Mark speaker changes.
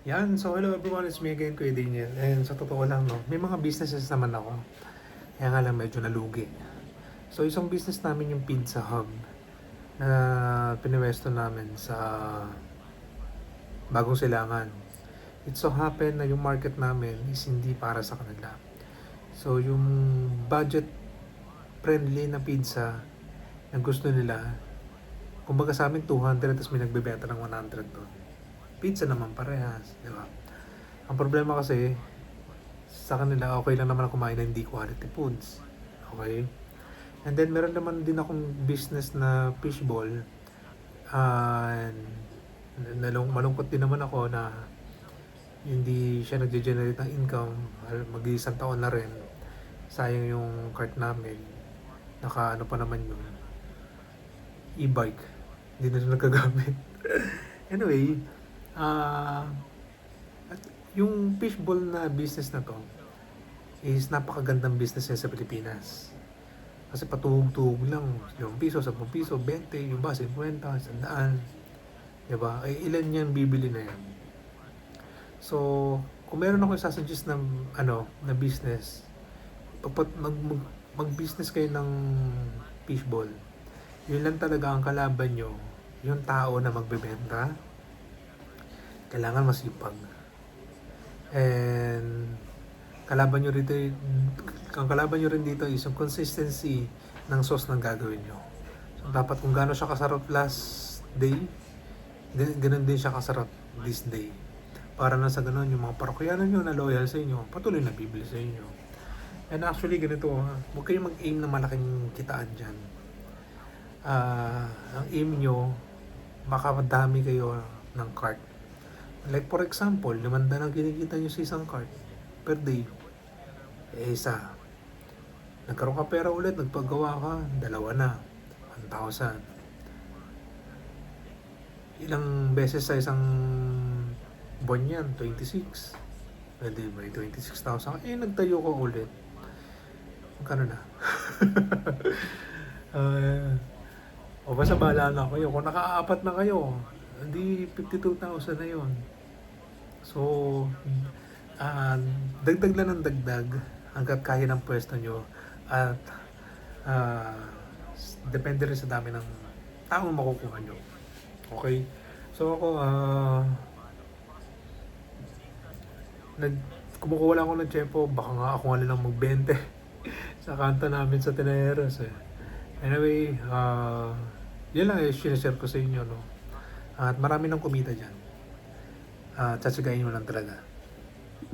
Speaker 1: Yan, so hello everyone, it's me again, Kuya Daniel. And sa totoo lang, no, may mga businesses naman ako. Kaya nga lang medyo nalugi. So isang business namin yung Pizza Hub na piniwesto namin sa Bagong Silangan. It so happen na yung market namin is hindi para sa kanila. So yung budget friendly na pizza na gusto nila, kumbaga sa amin 200 tapos may nagbebenta ng 100 doon. Pizza naman parehas, di ba? Ang problema kasi, sa kanila, okay lang naman ako kumain ng hindi quality foods. Okay? And then, meron naman din akong business na fishball. And, malungkot din naman ako na hindi siya nag-generate ng income. Mag-iisang taon na rin. Sayang yung cart namin. Naka ano pa naman yung e-bike. Hindi na rin nagagamit. Anyway, at yung fishball na business na to is napakagandang business sa Pilipinas. Kasi patuhog-tuhog lang, 5 piso, 10 piso, 20, yung ba, 50, 100, diba? Ay ilan yan bibili na yan. So, kung meron ako isasuggest na, na business, mag-business kayo ng fishball. Yun lang talaga ang kalaban nyo, yung tao na magbebenta, kailangan masipag. And kalaban nyo rito, ang kalaban nyo rin dito is yung consistency ng sauce ng gagawin nyo. So, dapat kung gaano siya kasarap last day, ganun din siya kasarap this day. Para na sa ganun, yung mga parokyano nyo na loyal sa inyo, patuloy na bibili sa inyo. And actually, ganito, huwag kayong mag-aim na malaking kitaan dyan. Ang aim nyo, makamadami kayo ng cart. Like for example, 500 ang kinikita nyo sa isang cart per day. Isa. Nagkaroon ka pera ulit, nagpagawa ka, 2 na. 1,000. Ilang beses sa isang buwan yan? 26. Pwede ba? 26,000. Nagtayo ko ulit. Magkano na? O basta bahala na kayo. Kung nakaapat na kayo, hindi 52,000 na yun. So, dagdag lang ng dagdag hanggat kaya ng pwesto nyo at depende rin sa dami ng taong makukuha nyo. Okay? So ako, kumukuha lang ako ng tiyempo, baka nga ako nga lang mag-20 sa kanta namin sa Teneros eh. Anyway, yun lang share ko sa inyo, no? At marami nang kumita dyan. Tsatsagain mo lang talaga.